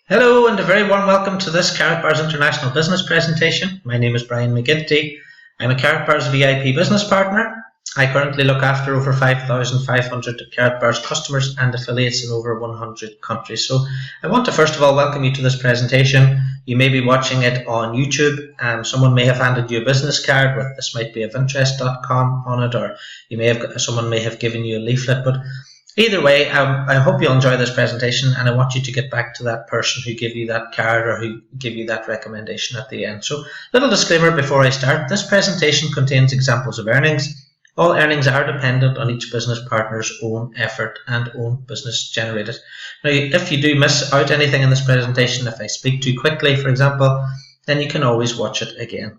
Hello and a very warm welcome to this Karatbars International Business presentation. My name is Brian McGinty. I'm a Karatbars VIP business partner. I currently look after over 5,500 Karatbars customers and affiliates in over 100 countries. So I want to first of all welcome you to this presentation. You may be watching it on YouTube. Someone may have handed you a business card with this might be of interest.com on it, or someone may have given you a leaflet. But either way, I hope you'll enjoy this presentation, and I want you to get back to that person who gave you that card or who gave you that recommendation at the end. So, little disclaimer before I start. This presentation contains examples of earnings. All earnings are dependent on each business partner's own effort and own business generated. Now, if you do miss out anything in this presentation, if I speak too quickly, for example, then you can always watch it again.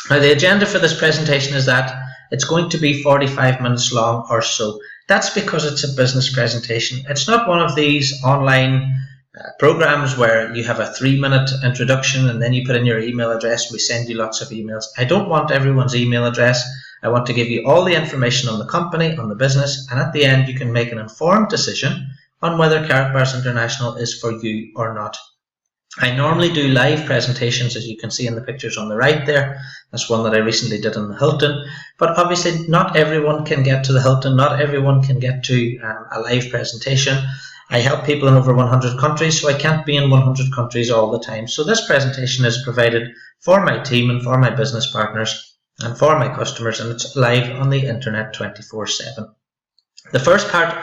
Now, the agenda for this presentation is that it's going to be 45 minutes long or so. That's because it's a business presentation. It's not one of these online programs where you have a 3-minute introduction and then you put in your email address and we send you lots of emails. I don't want everyone's email address. I want to give you all the information on the company, on the business, and at the end you can make an informed decision on whether Karatbars International is for you or not. I normally do live presentations, as you can see in the pictures on the right there. That's one that I recently did in the Hilton. But obviously not everyone can get to the Hilton. Not everyone can get to a live presentation. I help people in over 100 countries, so I can't be in 100 countries all the time. So this presentation is provided for my team and for my business partners and for my customers, and it's live on the internet 24/7. The first part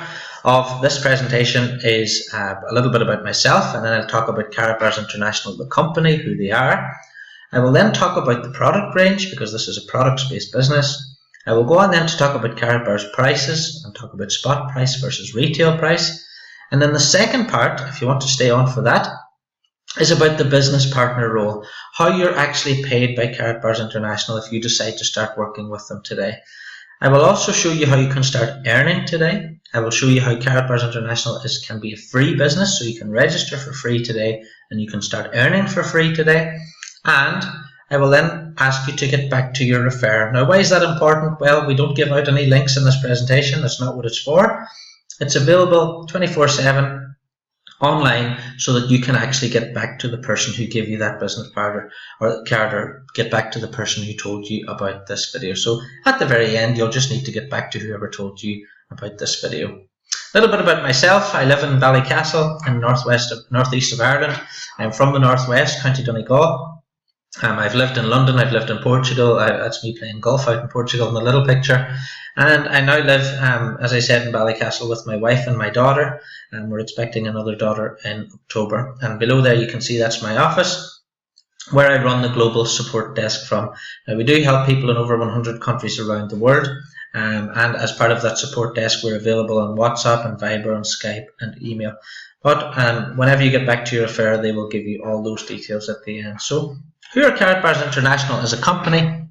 of this presentation is a little bit about myself, and then I'll talk about Karatbars International, the company, who they are. I will then talk about the product range, because this is a products-based business. I will go on then to talk about Karatbars prices and talk about spot price versus retail price. And then the second part, if you want to stay on for that, is about the business partner role, how you're actually paid by Karatbars International if you decide to start working with them today. I will also show you how you can start earning today. I will show you how Karatbars International can be a free business, so you can register for free today and you can start earning for free today. And I will then ask you to get back to your referrer. Now, why is that important? Well, we don't give out any links in this presentation. That's not what it's for. It's available 24/7 online so that you can actually get back to the person who gave you that business card or get back to the person who told you about this video. So at the very end, you'll just need to get back to whoever told you about this video. A little bit about myself. I live in Ballycastle in northeast of Ireland. I'm from the northwest, County Donegal. I've lived in London, I've lived in Portugal. That's me playing golf out in Portugal in the little picture. And I now live, as I said, in Ballycastle with my wife and my daughter. And we're expecting another daughter in October. And below there you can see that's my office, where I run the global support desk from. Now, we do help people in over 100 countries around the world. And as part of that support desk, we're available on WhatsApp and Viber and Skype and email. But whenever you get back to your referrer, they will give you all those details at the end. So, who are Karatbars International as a company?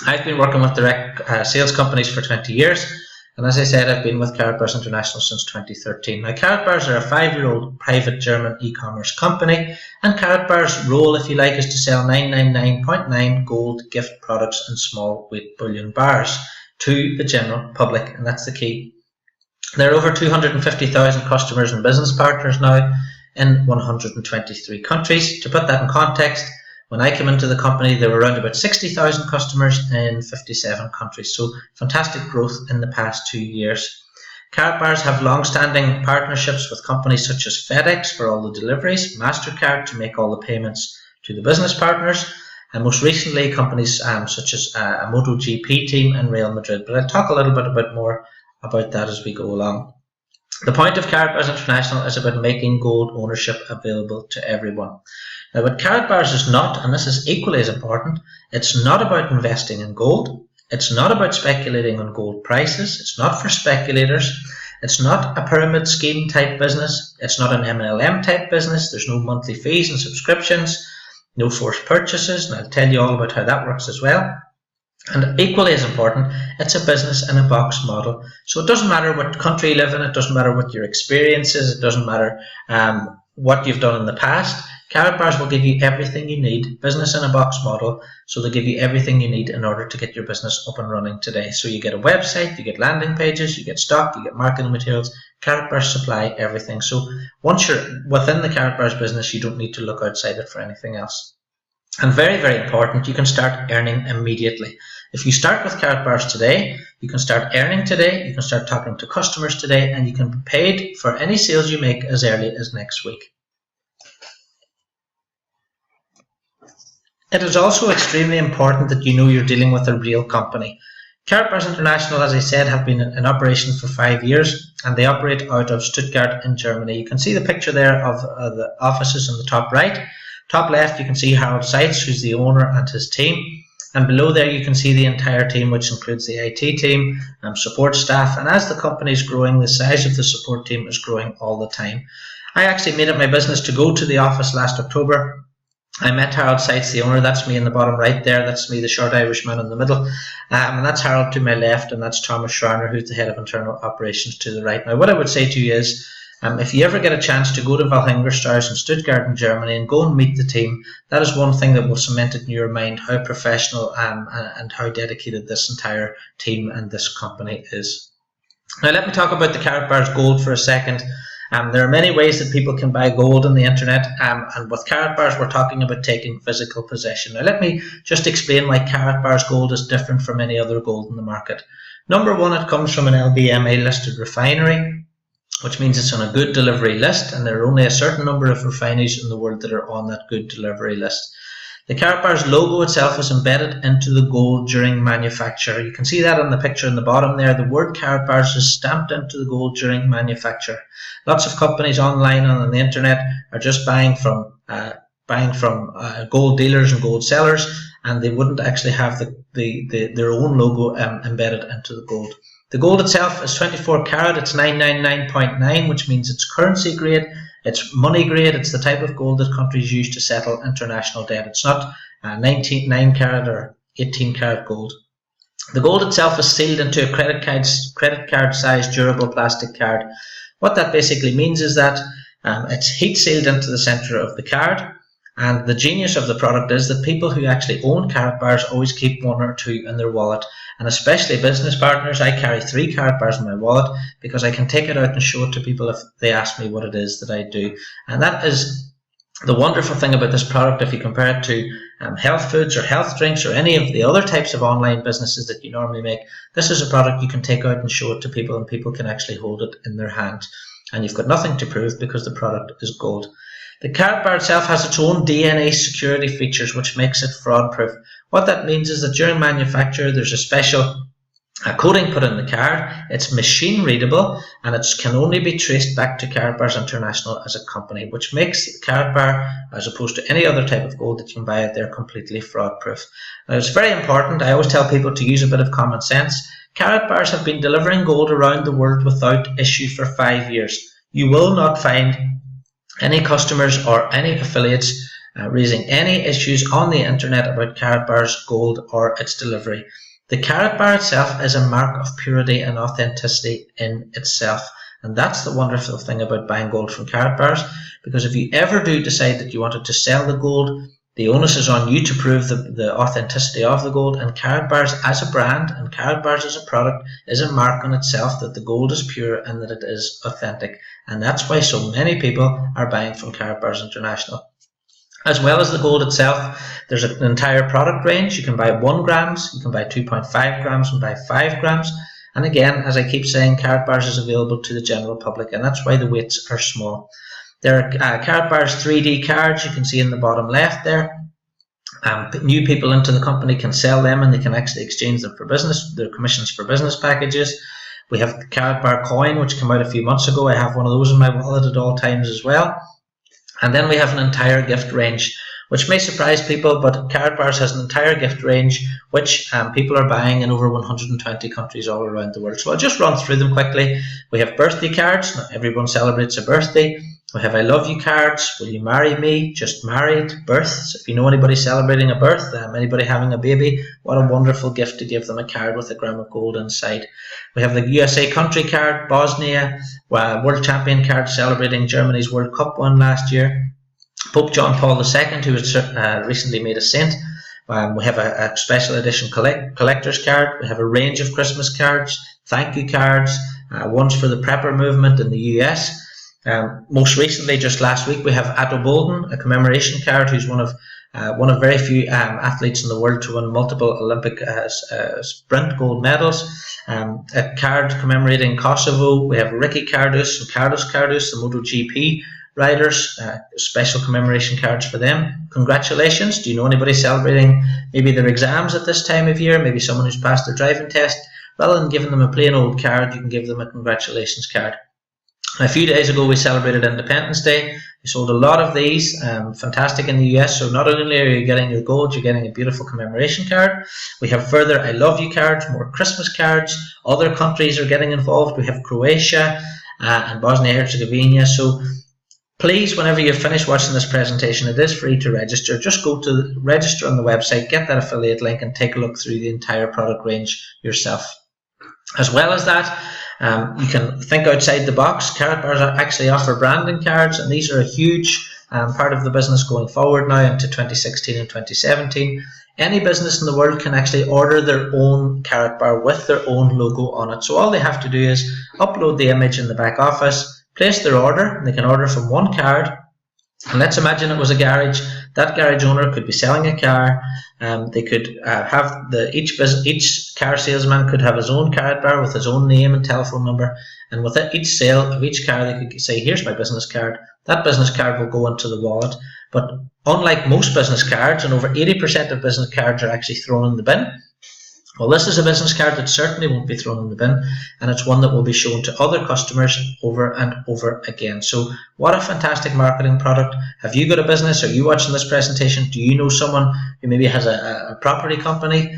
I've been working with direct sales companies for 20 years. And as I said, I've been with Karatbars International since 2013. Now, Karatbars are a 5-year-old private German e-commerce company. And Karatbars' role, if you like, is to sell 999.9 gold gift products and small weight bullion bars to the general public. And that's the key. There are over 250,000 customers and business partners now in 123 countries. To put that in context, when I came into the company, there were around about 60,000 customers in 57 countries. So fantastic growth in the past 2 years. Karatbars have long-standing partnerships with companies such as FedEx for all the deliveries, MasterCard to make all the payments to the business partners, and most recently companies such as a MotoGP team and Real Madrid. But I'll talk a little bit more about that as we go along. The point of Karatbars International is about making gold ownership available to everyone. Now, what Karatbars is not, and this is equally as important, it's not about investing in gold. It's not about speculating on gold prices. It's not for speculators. It's not a pyramid scheme type business. It's not an MLM type business. There's no monthly fees and subscriptions, no forced purchases, and I'll tell you all about how that works as well. And equally as important, it's a business in a box model. So it doesn't matter what country you live in, it doesn't matter what your experience is, it doesn't matter what you've done in the past, Karatbars will give you everything you need, business in a box model, so they'll give you everything you need in order to get your business up and running today. So you get a website, you get landing pages, you get stock, you get marketing materials. Karatbars supply everything. So once you're within the Karatbars business, you don't need to look outside it for anything else. And very, very important, you can start earning immediately. If you start with Karatbars today, you can start earning today, you can start talking to customers today, and you can be paid for any sales you make as early as next week. It is also extremely important that you know you're dealing with a real company. Karatbars International, as I said, have been in operation for 5 years, and they operate out of Stuttgart in Germany. You can see the picture there of the offices on the top right. Top left, you can see Harold Seitz, who's the owner, and his team. And below there, you can see the entire team, which includes the IT team, support staff. And as the company is growing, the size of the support team is growing all the time. I actually made it my business to go to the office last October. I met Harold Seitz, the owner. That's me in the bottom right there. That's me, the short Irishman in the middle. And that's Harold to my left, and that's Thomas Schreiner, who's the head of internal operations to the right. Now, what I would say to you is, if you ever get a chance to go to Walhingerstrasse in Stuttgart in Germany and go and meet the team, that is one thing that will cement it in your mind how professional and how dedicated this entire team and this company is. Now, let me talk about the Karatbars Gold for a second. There are many ways that people can buy gold on the internet, and with Karatbars we're talking about taking physical possession. Now let me just explain why Karatbars gold is different from any other gold in the market. Number one, it comes from an LBMA listed refinery, which means it's on a good delivery list, and there are only a certain number of refineries in the world that are on that good delivery list. The Karatbars logo itself is embedded into the gold during manufacture. You can see that on the picture in the bottom there. The word Karatbars is stamped into the gold during manufacture. Lots of companies online and on the internet are just buying from gold dealers and gold sellers, and they wouldn't actually have their own logo embedded into the gold. The gold itself is 24 karat. It's 999.9, which means it's currency grade. It's money grade. It's the type of gold that countries use to settle international debt. It's not 9 karat or 18 karat gold. The gold itself is sealed into a credit card sized durable plastic card. What that basically means is that it's heat sealed into the center of the card. And the genius of the product is that people who actually own Karatbars always keep 1 or 2 in their wallet. And especially business partners, I carry 3 Karatbars in my wallet because I can take it out and show it to people if they ask me what it is that I do. And that is the wonderful thing about this product. If you compare it to health foods or health drinks or any of the other types of online businesses that you normally make, this is a product you can take out and show it to people, and people can actually hold it in their hand. And you've got nothing to prove because the product is gold. The Karatbar itself has its own DNA security features, which makes it fraud-proof. What that means is that during manufacture, there's a special coating put in the card. It's machine readable, and it can only be traced back to Karatbars International as a company, which makes Karatbar, as opposed to any other type of gold that you can buy out there, completely fraud-proof. Now, it's very important. I always tell people to use a bit of common sense. Karatbars have been delivering gold around the world without issue for 5 years. You will not find any customers or any affiliates raising any issues on the internet about Karatbars gold or its delivery. The Karatbar itself is a mark of purity and authenticity in itself, and that's the wonderful thing about buying gold from Karatbars, because if you ever do decide that you wanted to sell the gold, the onus is on you to prove the authenticity of the gold, and Karatbars as a brand and Karatbars as a product is a mark on itself that the gold is pure and that it is authentic. And that's why so many people are buying from Karatbars International. As well as the gold itself, there's an entire product range. You can buy 1 grams, you can buy 2.5 grams, and buy 5 grams. And again, as I keep saying, Karatbars is available to the general public, and that's why the weights are small. There are Karatbars 3D cards you can see in the bottom left there. New people into the company can sell them, and they can actually exchange them for business. They're commissions for business packages. We have the Karatbar coin, which came out a few months ago. I have one of those in my wallet at all times as well. And then we have an entire gift range, which may surprise people, but Karatbars has an entire gift range which people are buying in over 120 countries all around the world. So I'll just run through them quickly. We have birthday cards. Not everyone celebrates a birthday. We have I love you cards, will you marry me, just married, births. If you know anybody celebrating a birth, anybody having a baby, what a wonderful gift to give them a card with a gram of gold inside. We have the USA country card, Bosnia, world champion card celebrating Germany's World Cup win last year. Pope John Paul II, who was recently made a saint. We have a special edition collector's card. We have a range of Christmas cards, thank you cards, ones for the prepper movement in the US. Most recently, just last week, we have Atto Bolden, a commemoration card, who's one of very few athletes in the world to win multiple Olympic sprint gold medals. A card commemorating Kosovo. We have Ricky Kardus and Carlos Kardus, the MotoGP riders, special commemoration cards for them. Congratulations. Do you know anybody celebrating maybe their exams at this time of year, maybe someone who's passed their driving test? Rather than giving them a plain old card, you can give them a congratulations card. A few days ago we celebrated Independence Day. We sold a lot of these, fantastic in the US. So not only are you getting your gold, you're getting a beautiful commemoration card. We have further I love you cards, more Christmas cards. Other countries are getting involved. We have Croatia and Bosnia-Herzegovina. So please, whenever you finish watching this presentation, it is free to register. Just go to register on the website, get that affiliate link, and take a look through the entire product range yourself. As well as that, you can think outside the box. Karatbars actually offer branding cards, and these are a huge part of the business going forward now into 2016 and 2017. Any business in the world can actually order their own Karatbar with their own logo on it. So all they have to do is upload the image in the back office, place their order, and they can order from one card. And let's imagine it was a garage. That garage owner could be selling a car. They could have each car salesman could have his own Karatbar with his own name and telephone number. And with each sale of each car, they could say, here's my business card. That business card will go into the wallet. But unlike most business cards, and over 80% of business cards are actually thrown in the bin, well, this is a business card that certainly won't be thrown in the bin, and it's one that will be shown to other customers over and over again. So what a fantastic marketing product. Have you got a business? Are you watching this presentation? Do you know someone who maybe has a property company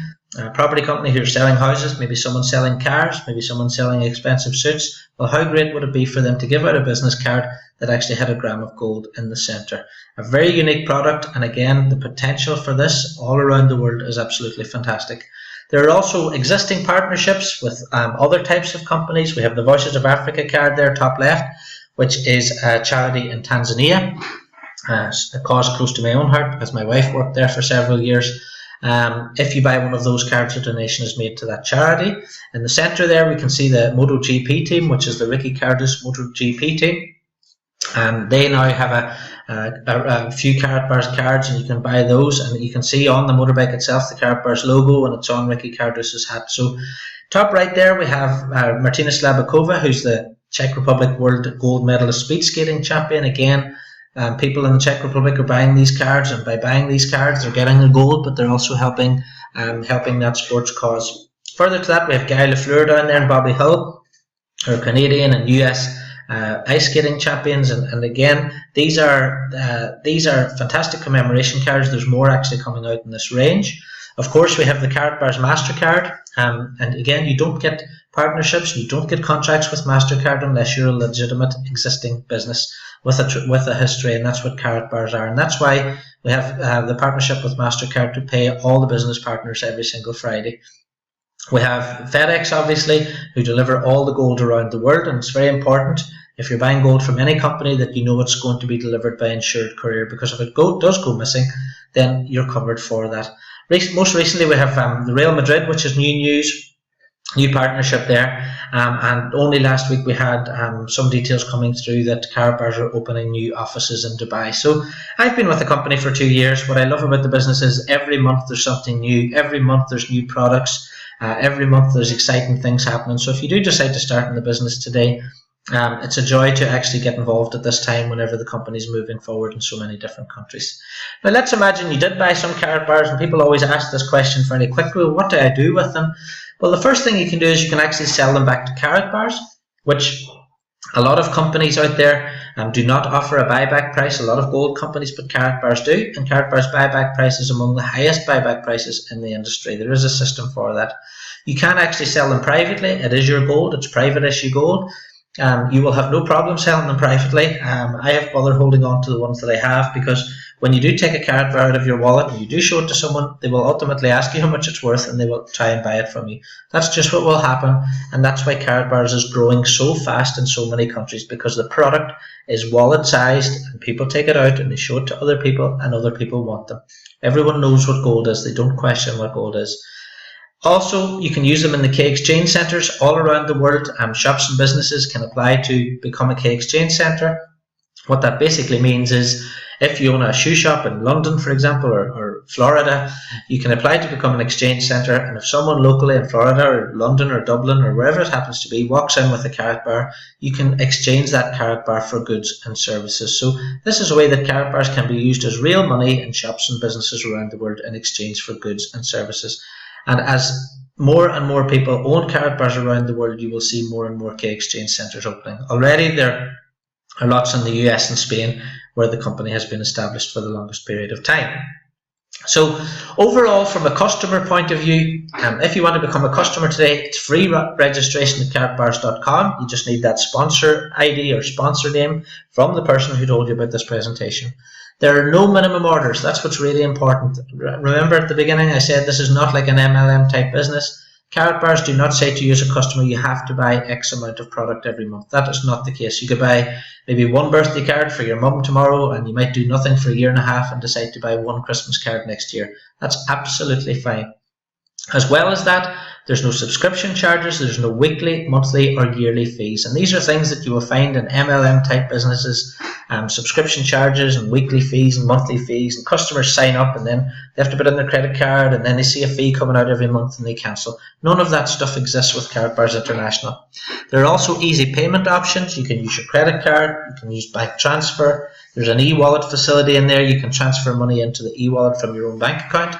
who's selling houses, maybe someone selling cars, maybe someone selling expensive suits? Well, how great would it be for them to give out a business card that actually had a gram of gold in the center? A very unique product, and again, the potential for this all around the world is absolutely fantastic. There are also existing partnerships with other types of companies. We have the Voices of Africa card there, top left, which is a charity in Tanzania, a cause close to my own heart because my wife worked there for several years. If you buy one of those cards, a donation is made to that charity. In the center there, we can see the MotoGP team, which is the Ricky Kardus MotoGP team. They now have a few Karatbars cards, and you can buy those, and you can see on the motorbike itself the Karatbars logo, and it's on Ricky Kardus's hat. So top right there we have Martina Slabakova, who's the Czech Republic World Gold Medalist Speed Skating Champion. Again, people in the Czech Republic are buying these cards, and by buying these cards they're getting the gold, but they're also helping that sports cause. Further to that, we have Guy Lafleur down there and Bobby Hill, who are Canadian and US ice skating champions, and again, these are fantastic commemoration cards. There's more actually coming out in this range. Of course, we have the Karatbars MasterCard, and again, you don't get partnerships, you don't get contracts with MasterCard unless you're a legitimate existing business with a history, and that's what Karatbars are, and that's why we have the partnership with MasterCard to pay all the business partners every single Friday. We have FedEx, obviously, who deliver all the gold around the world, and it's very important if you're buying gold from any company that you know it's going to be delivered by insured courier, because if it does go missing, then you're covered for that. Most recently, we have the Real Madrid, which is new partnership there, and only last week we had some details coming through that Karatbars are opening new offices in Dubai. So I've been with the company for 2 years. What I love about the business is every month there's something new, every month there's new products. Every month there's exciting things happening. So if you do decide to start in the business today, it's a joy to actually get involved at this time whenever the company's moving forward in so many different countries. Now let's imagine you did buy some Karatbars, and people always ask this question fairly quickly, what do I do with them? Well, the first thing you can do is you can actually sell them back to Karatbars, which a lot of companies out there do not offer a buyback price. A lot of gold companies, but Karatbars do, and Karatbars buyback price is among the highest buyback prices in the industry. There is a system for that. You can actually sell them privately. It is your gold. It's private issue gold. You will have no problem selling them privately. I have bothered holding on to the ones that I have, because when you do take a Karatbar out of your wallet and you do show it to someone, they will ultimately ask you how much it's worth and they will try and buy it from you. That's just what will happen, and that's why Karatbars is growing so fast in so many countries, because the product is wallet sized and people take it out and they show it to other people and other people want them. Everyone knows what gold is. They don't question what gold is. Also, you can use them in the K exchange centres all around the world. Shops and businesses can apply to become a K exchange centre. What that basically means is, if you own a shoe shop in London, for example, or Florida, you can apply to become an exchange centre, and if someone locally in Florida or London or Dublin or wherever it happens to be walks in with a Karatbar, you can exchange that Karatbar for goods and services. So this is a way that Karatbars can be used as real money in shops and businesses around the world in exchange for goods and services. And as more and more people own Karatbars around the world, you will see more and more K exchange centres opening. Already there are lots in the US and Spain, where the company has been established for the longest period of time. So overall, from a customer point of view, if you want to become a customer today, it's free registration at karatbars.com. You just need that sponsor ID or sponsor name from the person who told you about this presentation. There are no minimum orders. That's what's really important. Remember at the beginning I said this is not like an MLM type business. Karatbars do not say to you as a customer, you have to buy X amount of product every month. That is not the case. You could buy maybe one birthday card for your mum tomorrow, and you might do nothing for a year and a half and decide to buy one Christmas card next year. That's absolutely fine. As well as that, there's no subscription charges, there's no weekly, monthly or yearly fees. And these are things that you will find in MLM type businesses, subscription charges and weekly fees and monthly fees, and customers sign up and then they have to put in their credit card and then they see a fee coming out every month and they cancel. None of that stuff exists with Karatbars International. There are also easy payment options. You can use your credit card, you can use bank transfer, there's an e-wallet facility in there. You can transfer money into the e-wallet from your own bank account.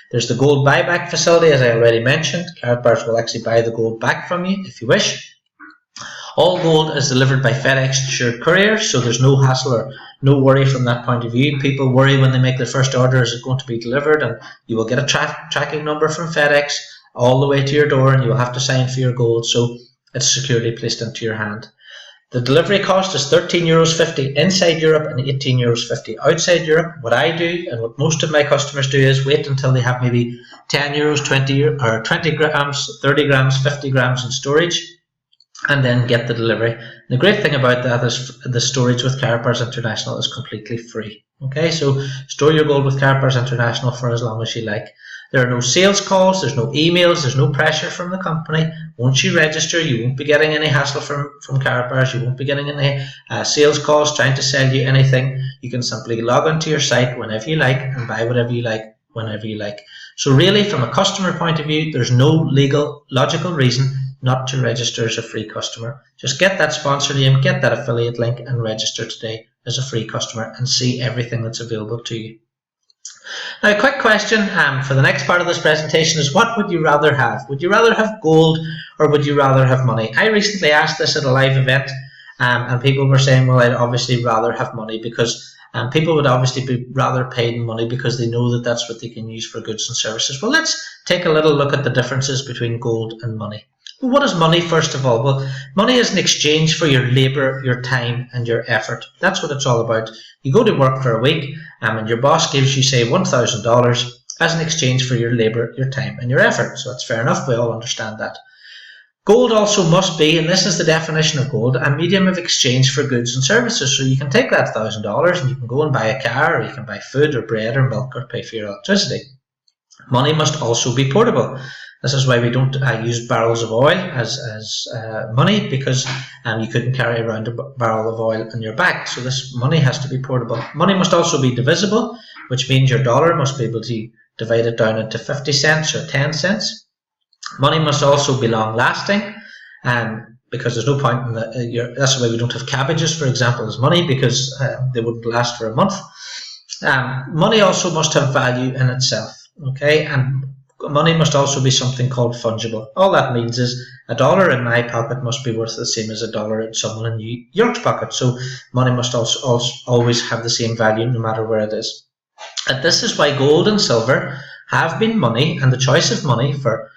There's the gold buyback facility, as I already mentioned. Karatbars will actually buy the gold back from you if you wish. All gold is delivered by FedEx insured couriers, so there's no hassle or no worry from that point of view. People worry when they make their first order, is it going to be delivered? And you will get a tracking number from FedEx all the way to your door, and you will have to sign for your gold, so it's securely placed into your hand. The delivery cost is €13.50 inside Europe and €18.50 outside Europe. What I do, and what most of my customers do, is wait until they have maybe €10, 20 grams, 30 grams, 50 grams in storage, and then get the delivery. And the great thing about that is the storage with Karatbars International is completely free. Okay, so store your gold with Karatbars International for as long as you like. There are no sales calls, there's no emails, there's no pressure from the company. Once you register, you won't be getting any hassle from Karatbars, you won't be getting any sales calls trying to sell you anything. You can simply log onto your site whenever you like and buy whatever you like, whenever you like. So really, from a customer point of view, there's no logical reason not to register as a free customer. Just get that sponsor name, get that affiliate link and register today as a free customer and see everything that's available to you. Now, a quick question for the next part of this presentation is, what would you rather have? Would you rather have gold or would you rather have money? I recently asked this at a live event and people were saying, well, I'd obviously rather have money, because people would obviously be rather paid in money because they know that that's what they can use for goods and services. Well, let's take a little look at the differences between gold and money. Well, what is money, first of all? Well, money is an exchange for your labour, your time and your effort. That's what it's all about. You go to work for a week and your boss gives you, say, $1,000 as an exchange for your labour, your time and your effort. So that's fair enough. We all understand that. Gold also must be, and this is the definition of gold, a medium of exchange for goods and services. So you can take that $1,000 and you can go and buy a car, or you can buy food or bread or milk or pay for your electricity. Money must also be portable. This is why we don't use barrels of oil as money, because you couldn't carry around a barrel of oil on your back. So this money has to be portable. Money must also be divisible, which means your dollar must be able to divide it down into 50 cents or 10 cents. Money must also be long-lasting, because there's no point in that's why we don't have cabbages, for example, as money, because they wouldn't last for a month. Money also must have value in itself, okay, and money must also be something called fungible. All that means is $1 in my pocket must be worth the same as $1 in someone in New York's pocket. So money must also always have the same value no matter where it is. And this is why gold and silver have been money, and the choice of money for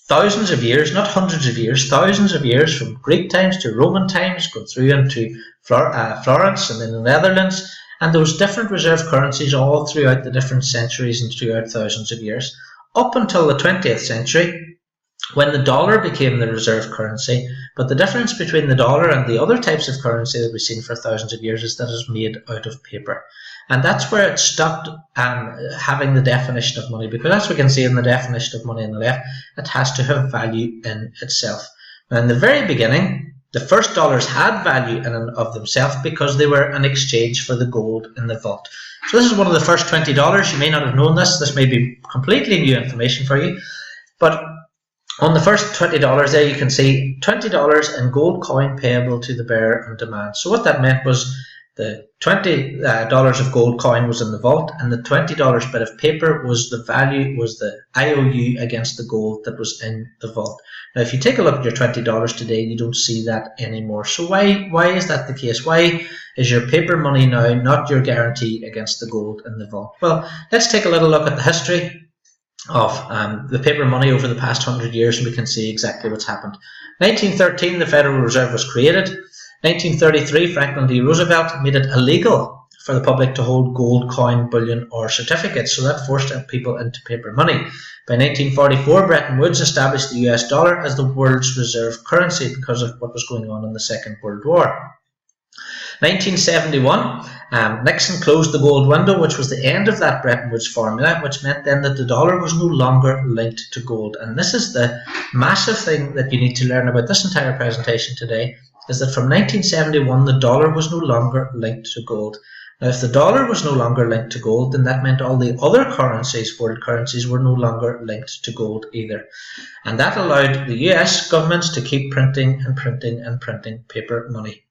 thousands of years, not hundreds of years, thousands of years, from Greek times to Roman times, going through into Florence and then the Netherlands, and those different reserve currencies all throughout the different centuries and throughout thousands of years, up until the 20th century, when the dollar became the reserve currency. But the difference between the dollar and the other types of currency that we've seen for thousands of years is that it's made out of paper. And that's where it stopped having the definition of money, because as we can see in the definition of money on the left, it has to have value in itself. Now, in the very beginning, the first dollars had value in and of themselves because they were an exchange for the gold in the vault. So this is one of the first $20. You may not have known this. This may be completely new information for you. But on the first $20 there, you can see $20 in gold coin payable to the bearer on demand. So what that meant was the $20 of gold coin was in the vault, and the $20 bit of paper was the value, was the IOU against the gold that was in the vault. Now, if you take a look at your $20 today, you don't see that anymore. So why is that the case? Why is your paper money now not your guarantee against the gold in the vault? Well, let's take a little look at the history of the paper money over the past 100 years, and we can see exactly what's happened. 1913, the Federal Reserve was created. 1933, Franklin D. Roosevelt made it illegal for the public to hold gold coin, bullion or certificates, so that forced people into paper money. By 1944, Bretton Woods established the US dollar as the world's reserve currency because of what was going on in the Second World War. 1971, Nixon closed the gold window, which was the end of that Bretton Woods formula, which meant then that the dollar was no longer linked to gold. And this is the massive thing that you need to learn about this entire presentation today, is that from 1971 the dollar was no longer linked to gold. Now, if the dollar was no longer linked to gold, then that meant all the other currencies, world currencies, were no longer linked to gold either. And that allowed the US governments to keep printing and printing and printing paper money.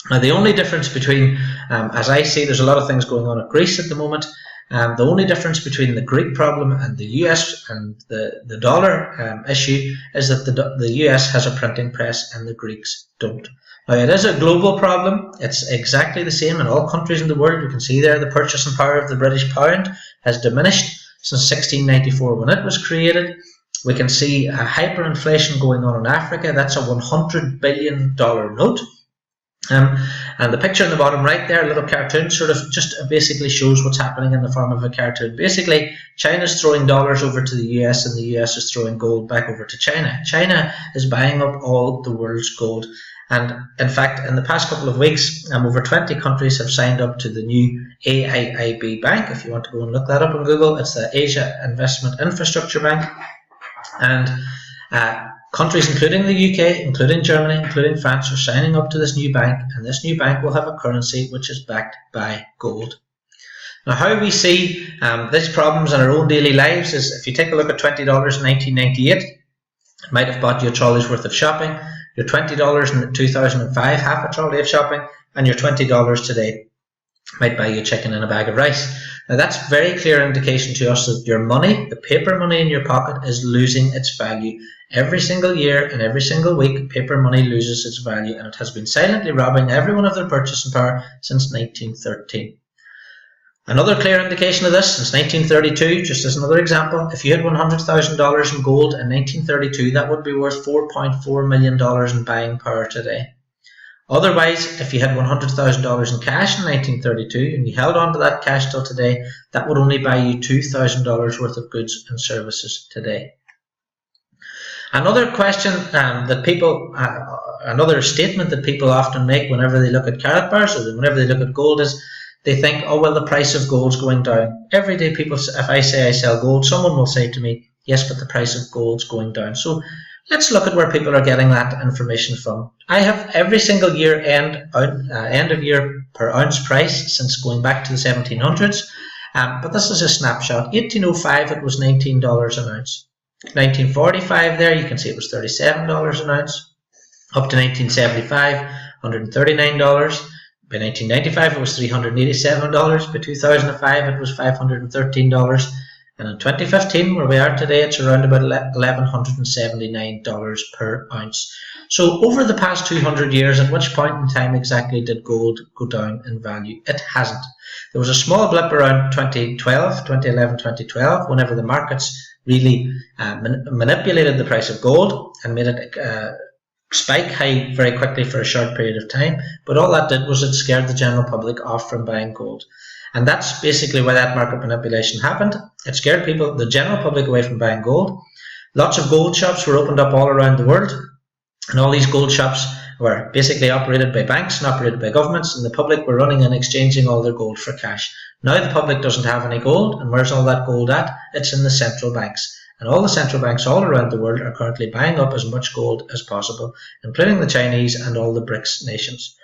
Now, the only difference between, as I see, there's a lot of things going on at Greece at the moment. The only difference between the Greek problem and the US and the dollar issue is that the US has a printing press and the Greeks don't. Now, it is a global problem. It's exactly the same in all countries in the world. You can see there the purchasing power of the British pound has diminished since 1694 when it was created. We can see a hyperinflation going on in Africa. That's a $100 billion note. And the picture in the bottom right there, a little cartoon, sort of just basically shows what's happening in the form of a cartoon. Basically, China's throwing dollars over to the US and the US is throwing gold back over to China. China is buying up all the world's gold. And in fact, in the past couple of weeks, over 20 countries have signed up to the new AIIB Bank. If you want to go and look that up on Google, it's the Asia Investment Infrastructure Bank. And countries including the UK, including Germany, including France are signing up to this new bank, and this new bank will have a currency which is backed by gold. Now, how we see these problems in our own daily lives is, if you take a look at $20 in 1998, it might have bought you a trolley's worth of shopping. Your $20 in 2005, half a trolley of shopping, and your $20 today might buy you chicken and a bag of rice. Now, that's very clear indication to us that your money, the paper money in your pocket, is losing its value. Every single year and every single week, paper money loses its value, and it has been silently robbing everyone of their purchasing power since 1913. Another clear indication of this, since 1932, just as another example, if you had $100,000 in gold in 1932, that would be worth $4.4 million in buying power today. Otherwise, if you had $100,000 in cash in 1932 and you held on to that cash till today, that would only buy you $2,000 worth of goods and services today. Another question that people, another statement that people often make whenever they look at Karatbars or whenever they look at gold is, they think, oh, well, the price of gold's going down. Every day people, if I say I sell gold, someone will say to me, yes, but the price of gold's going down. So let's look at where people are getting that information from. I have every single year end of year per ounce price since going back to the 1700s, but this is a snapshot. 1805 it was $19 an ounce. 1945 there you can see it was $37 an ounce. Up to 1975, $139. By 1995 it was $387. By 2005 it was $513. And in 2015, where we are today, it's around about $1,179 per ounce. So over the past 200 years, at which point in time exactly did gold go down in value? It hasn't. There was a small blip around 2011, 2012, whenever the markets really manipulated the price of gold and made it spike high very quickly for a short period of time. But all that did was it scared the general public off from buying gold. And that's basically why that market manipulation happened. It scared people, the general public, away from buying gold. Lots of gold shops were opened up all around the world. And all these gold shops were basically operated by banks and operated by governments, and the public were running and exchanging all their gold for cash. Now the public doesn't have any gold, and where's all that gold at? It's in the central banks. And all the central banks all around the world are currently buying up as much gold as possible, including the Chinese and all the BRICS nations.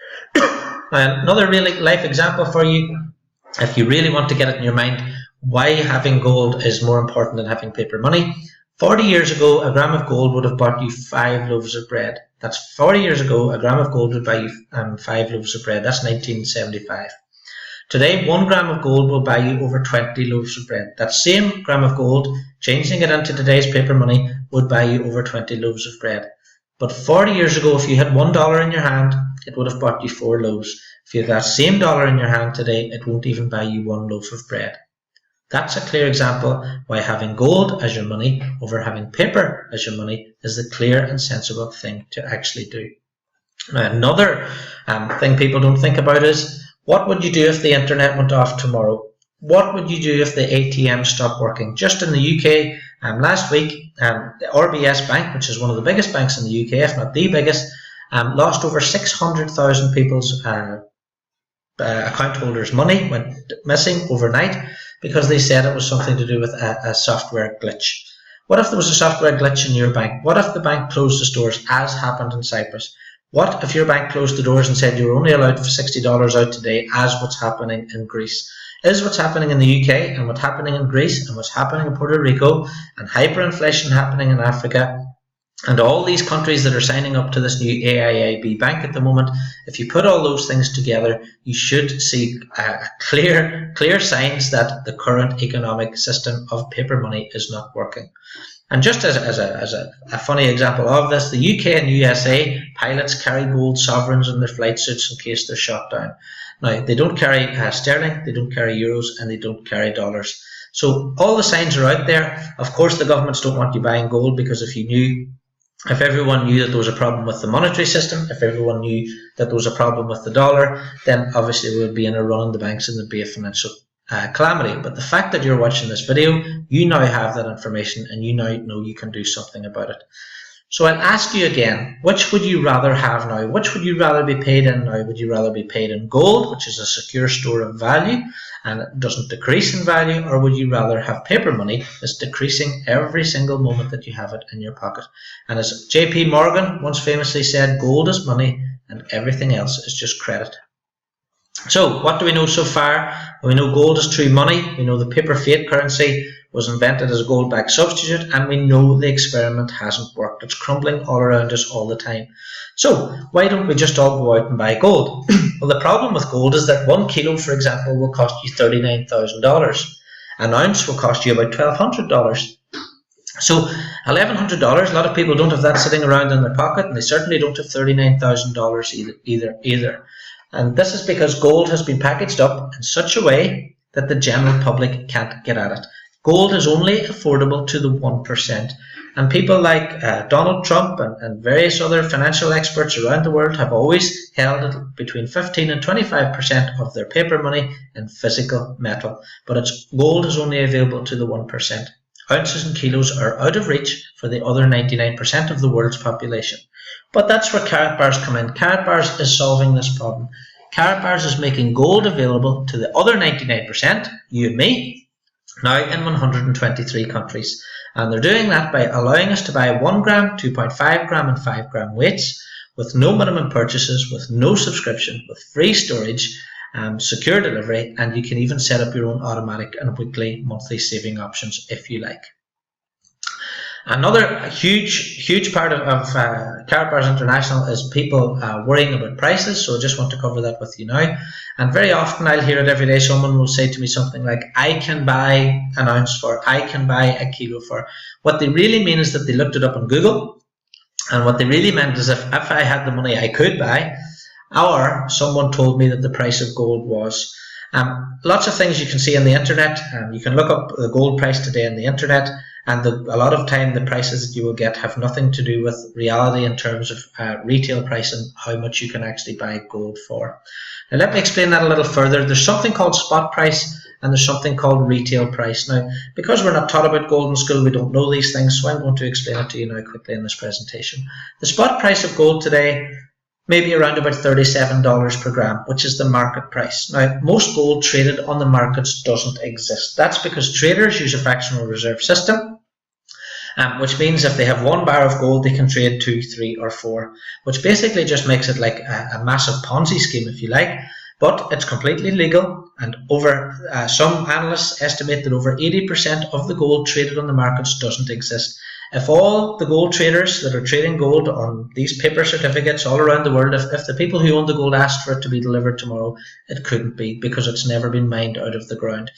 And another really life example for you, if you really want to get it in your mind, why having gold is more important than having paper money. 40 years ago, a gram of gold would have bought you 5 loaves of bread. That's 40 years ago, a gram of gold would buy you 5 loaves of bread. That's 1975. Today, 1 gram of gold will buy you over 20 loaves of bread. That same gram of gold, changing it into today's paper money, would buy you over 20 loaves of bread. But 40 years ago, if you had $1 in your hand, it would have bought you 4 loaves. If you have that same dollar in your hand today, it won't even buy you 1 loaf of bread. That's a clear example why having gold as your money over having paper as your money is the clear and sensible thing to actually do. Now, another thing people don't think about is, what would you do if the internet went off tomorrow? What would you do if the ATM stopped working? Just in the UK, last week, the RBS Bank, which is one of the biggest banks in the UK, if not the biggest, lost over 600,000 people's account holders' money, went missing overnight, because they said it was something to do with a software glitch. What if there was a software glitch in your bank? What if the bank closed its doors, as happened in Cyprus? What if your bank closed the doors and said you were only allowed for $60 out today, as what's happening in Greece? Is what's happening in the UK and what's happening in Greece and what's happening in Puerto Rico and hyperinflation happening in Africa and all these countries that are signing up to this new AIIB bank at the moment, if you put all those things together, you should see clear signs that the current economic system of paper money is not working. And just as a funny example of this, the UK and USA pilots carry gold sovereigns in their flight suits in case they're shot down. Now, they don't carry sterling, they don't carry euros, and they don't carry dollars. So all the signs are out there. Of course, the governments don't want you buying gold, because if everyone knew that there was a problem with the monetary system, if everyone knew that there was a problem with the dollar, then obviously we would be in a run on the banks and there'd be a financial calamity. But the fact that you're watching this video, you now have that information and you now know you can do something about it. So I'll ask you again, which would you rather have now? Which would you rather be paid in now? Would you rather be paid in gold, which is a secure store of value and it doesn't decrease in value, or would you rather have paper money that's decreasing every single moment that you have it in your pocket? And as JP Morgan once famously said, gold is money and everything else is just credit. So what do we know so far? We know gold is true money. We know the paper fiat currency was invented as a gold-backed substitute, and we know the experiment hasn't worked. It's crumbling all around us all the time. So why don't we just all go out and buy gold? Well, the problem with gold is that 1 kilo, for example, will cost you $39,000. An ounce will cost you about $1,200. So $1,100, a lot of people don't have that sitting around in their pocket, and they certainly don't have $39,000 either. And this is because gold has been packaged up in such a way that the general public can't get at it. Gold is only affordable to the 1%. And people like Donald Trump and various other financial experts around the world have always held it between 15 and 25% of their paper money in physical metal. But gold is only available to the 1%. Ounces and kilos are out of reach for the other 99% of the world's population. But that's where Karatbars come in. Karatbars is solving this problem. Karatbars is making gold available to the other 99%, you and me, now in 123 countries. And they're doing that by allowing us to buy 1 gram, 2.5 gram and 5 gram weights with no minimum purchases, with no subscription, with free storage, secure delivery, and you can even set up your own automatic and weekly, monthly saving options if you like. Another huge part of Karatbars International is people worrying about prices, so I just want to cover that with you now. And very often I'll hear it every day, someone will say to me something like, I can buy an ounce for, I can buy a kilo for. What they really mean is that they looked it up on Google, and what they really meant is if I had the money I could buy, or someone told me that the price of gold was. Lots of things you can see on the internet. You can look up the gold price today on the internet, and a lot of time the prices that you will get have nothing to do with reality in terms of retail price and how much you can actually buy gold for. Now let me explain that a little further. There's something called spot price and there's something called retail price. Now, because we're not taught about gold in school, we don't know these things, so I'm going to explain it to you now quickly in this presentation. The spot price of gold today may be around about $37 per gram, which is the market price. Now, most gold traded on the markets doesn't exist. That's because traders use a fractional reserve system, which means if they have 1 bar of gold, they can trade 2, 3, or 4, which basically just makes it like a massive Ponzi scheme, if you like. But it's completely legal, and some analysts estimate that over 80% of the gold traded on the markets doesn't exist. If all the gold traders that are trading gold on these paper certificates all around the world, if the people who own the gold asked for it to be delivered tomorrow, it couldn't be, because it's never been mined out of the ground.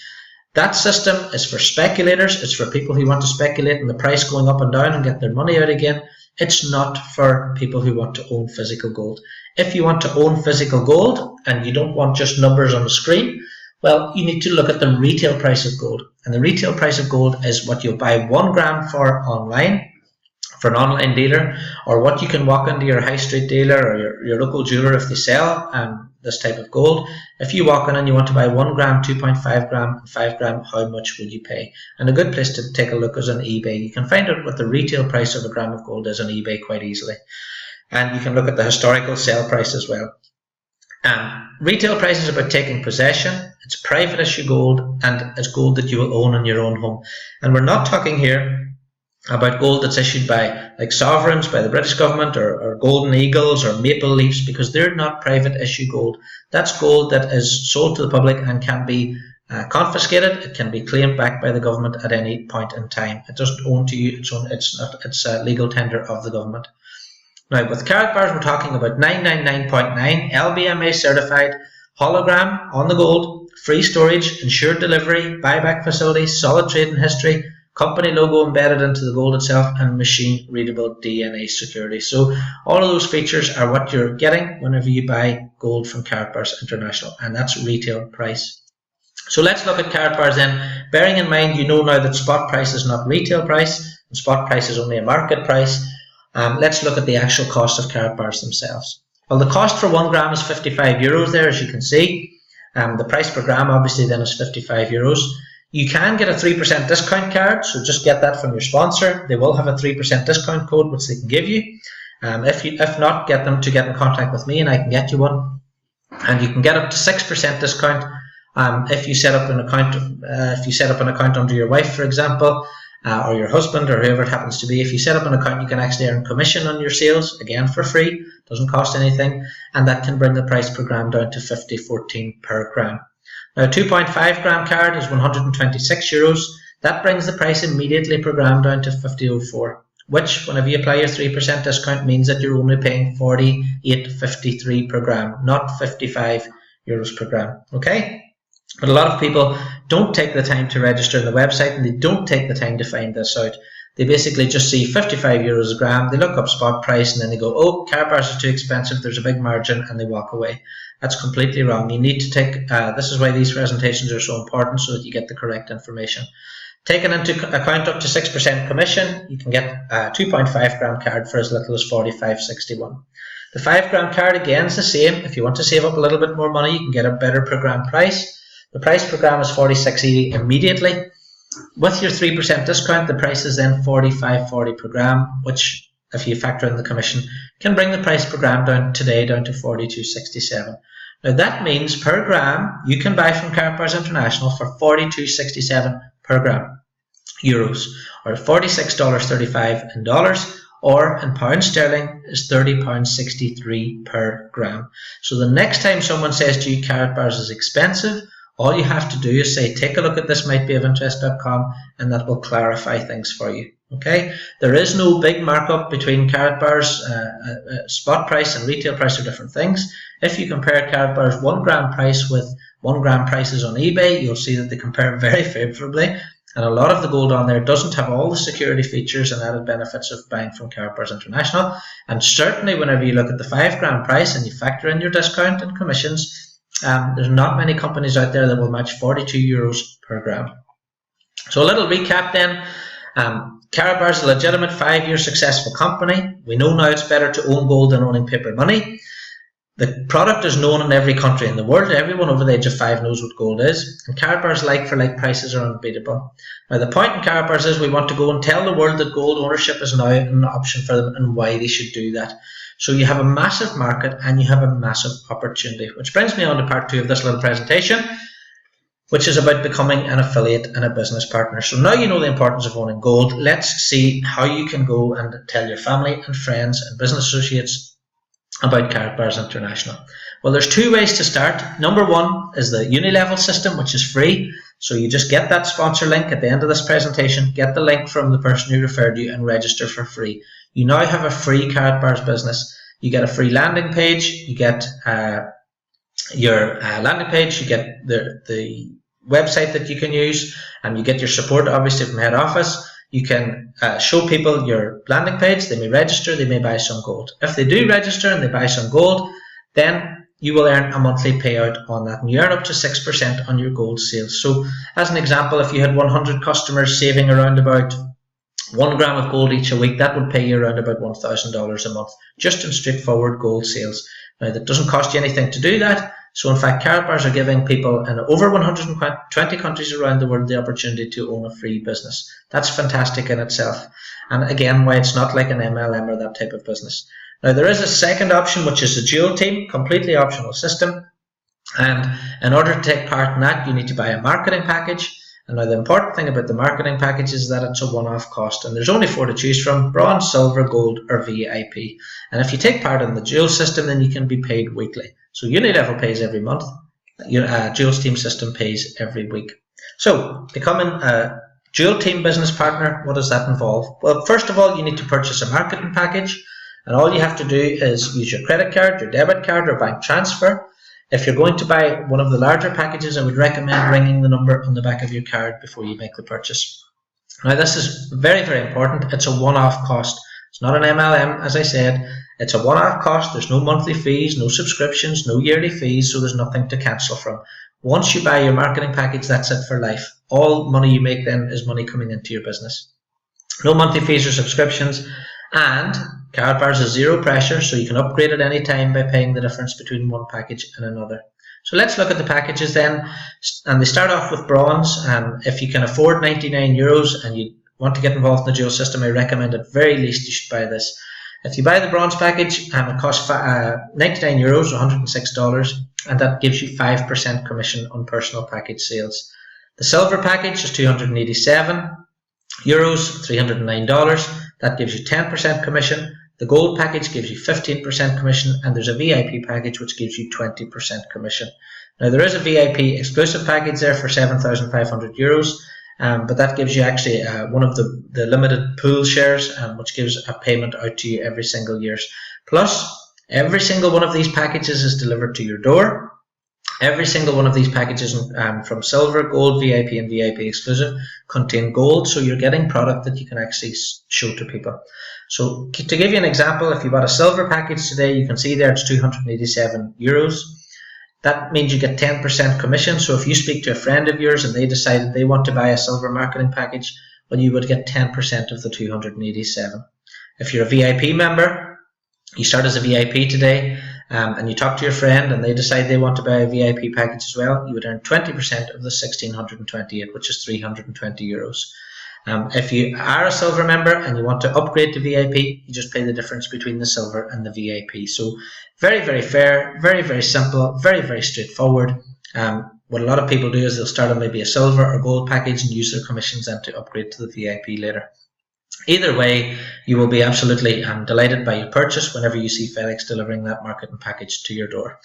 That system is for speculators. It's for people who want to speculate in the price going up and down and get their money out again. It's not for people who want to own physical gold. If you want to own physical gold and you don't want just numbers on the screen, well, you need to look at the retail price of gold. And the retail price of gold is what you'll buy 1 gram for online, for an online dealer, or what you can walk into your high street dealer or your local jeweler if they sell this type of gold. If you walk in and you want to buy 1 gram, 2.5 gram, and 5 gram, how much will you pay? And a good place to take a look is on eBay. You can find out what the retail price of a gram of gold is on eBay quite easily. And you can look at the historical sale price as well. Retail price is about taking possession. It's private issue gold, and it's gold that you will own in your own home. And we're not talking here about gold that's issued by like sovereigns, by the British government, or golden eagles or maple leafs, because they're not private issue gold. That's gold that is sold to the public and can be confiscated. It can be claimed back by the government at any point in time. It doesn't own to you. It's a legal tender of the government. Now, with Karatbars, we're talking about 999.9 LBMA certified, hologram on the gold, free storage, insured delivery, buyback facilities, solid trading history, company logo embedded into the gold itself, and machine readable DNA security. So all of those features are what you're getting whenever you buy gold from Karatbars International, and that's retail price. So let's look at Karatbars then, bearing in mind you know now that spot price is not retail price, and spot price is only a market price. Let's look at the actual cost of Karatbars themselves. Well, the cost for 1 gram is 55 euros there, as you can see. The price per gram obviously then is 55 euros. You can get a 3% discount card, so just get that from your sponsor. They will have a 3% discount code which they can give you. If not, get them to get in contact with me and I can get you one. And you can get up to 6% discount if you set up an account under your wife, for example, or your husband, or whoever it happens to be. If you set up an account, you can actually earn commission on your sales, again for free, doesn't cost anything, and that can bring the price per gram down to 50.14 per gram. Now, a 2.5 gram card is 126 euros. That brings the price immediately per gram down to 50.04, which, whenever you apply your 3% discount, means that you're only paying 48.53 per gram, not 55 euros per gram. Okay? But a lot of people don't take the time to register on the website, and they don't take the time to find this out. They basically just see 55 euros a gram, they look up spot price, and then they go, oh, Karatbars is too expensive, there's a big margin, and they walk away. That's completely wrong. You need to take, this is why these presentations are so important, so that you get the correct information. Taking into account up to 6% commission, you can get a 2.5 gram card for as little as 45.61. The 5 gram card, again, is the same. If you want to save up a little bit more money, you can get a better per gram price. The price per gram is 46.80 immediately. With your 3% discount, the price is then 45.40 per gram, which, if you factor in the commission, can bring the price per gram down to 42.67. Now that means per gram you can buy from Karatbars International for 42.67 per gram, euros, or $46.35 in dollars, or in pounds sterling is £30.63 per gram. So the next time someone says to you Karatbars is expensive, all you have to do is say, take a look at this mightbeofinterest.com, and that will clarify things for you. Okay? There is no big markup between Karatbars. Spot price and retail price are different things. If you compare Karatbars 1 gram price with 1 gram prices on eBay, you'll see that they compare very favorably. And a lot of the gold on there doesn't have all the security features and added benefits of buying from Karatbars International. And certainly whenever you look at the 5 gram price and you factor in your discount and commissions, There's not many companies out there that will match 42 euros per gram. So a little recap then. Karatbars is a legitimate 5-year successful company. We know now it's better to own gold than owning paper money. The product is known in every country in the world. Everyone over the age of 5 knows what gold is. And Karatbars like-for-like prices are unbeatable. Now the point in Karatbars is we want to go and tell the world that gold ownership is now an option for them and why they should do that. So you have a massive market and you have a massive opportunity, which brings me on to part 2 of this little presentation, which is about becoming an affiliate and a business partner. So now you know the importance of owning gold. Let's see how you can go and tell your family and friends and business associates about Karatbars International. Well, there's 2 ways to start. Number 1 is the uni-level system, which is free. So you just get that sponsor link at the end of this presentation, get the link from the person who referred you and register for free. You now have a free Karatbars business. You get a free landing page, you get your landing page, you get the website that you can use, and you get your support obviously from head office. You can show people your landing page, they may register, they may buy some gold. If they do register and they buy some gold, then you will earn a monthly payout on that, and you earn up to 6% on your gold sales. So as an example, if you had 100 customers saving around about 1 gram of gold each a week, that would pay you around about $1,000 a month, just in straightforward gold sales. Now that doesn't cost you anything to do that. So in fact, Karatbars are giving people in over 120 countries around the world the opportunity to own a free business. That's fantastic in itself. And again, why it's not like an MLM or that type of business. Now there is a second option, which is a dual team, completely optional system. And in order to take part in that, you need to buy a marketing package. And now the important thing about the marketing package is that it's a one-off cost, and there's only 4 to choose from: bronze, silver, gold or VIP. And if you take part in the dual system, then you can be paid weekly. So uni-level pays every month, dual team system pays every week. So becoming a dual team business partner, what does that involve? Well, first of all, you need to purchase a marketing package, and all you have to do is use your credit card, your debit card or bank transfer. If you're going to buy one of the larger packages, I would recommend ringing the number on the back of your card before you make the purchase. Now this is very, very important. It's a one-off cost. It's not an MLM, as I said. It's a one-off cost. There's no monthly fees, no subscriptions, no yearly fees, so there's nothing to cancel from. Once you buy your marketing package, that's it for life. All money you make then is money coming into your business. No monthly fees or subscriptions, and Karatbars is zero pressure, so you can upgrade at any time by paying the difference between one package and another. So let's look at the packages then, and they start off with bronze. If you can afford 99 euros and you want to get involved in the dual system, I recommend at very least you should buy this. If you buy the bronze package, it costs 99 euros, $106, and that gives you 5% commission on personal package sales. The silver package is 287 euros, $309. That gives you 10% commission. The gold package gives you 15% commission, and there's a VIP package which gives you 20% commission. Now there is a VIP exclusive package there for 7,500 euros, but that gives you actually one of the limited pool shares, which gives a payment out to you every single year. Plus, every single one of these packages is delivered to your door. Every single one of these packages from silver, gold, VIP and VIP exclusive contain gold, so you're getting product that you can actually show to people. So to give you an example, if you bought a silver package today, you can see there it's 287 euros. That means you get 10% commission. So if you speak to a friend of yours and they decided they want to buy a silver marketing package, well, you would get 10% of the 287. If you're a VIP member, you start as a VIP today, and you talk to your friend and they decide they want to buy a VIP package as well, you would earn 20% of the 1,628, which is 320 euros. If you are a silver member and you want to upgrade to VIP, you just pay the difference between the silver and the VIP. So very, very fair, very, very simple, very, very straightforward. What a lot of people do is they'll start on maybe a silver or gold package and use their commissions then to upgrade to the VIP later. Either way, you will be absolutely delighted by your purchase whenever you see FedEx delivering that marketing package to your door.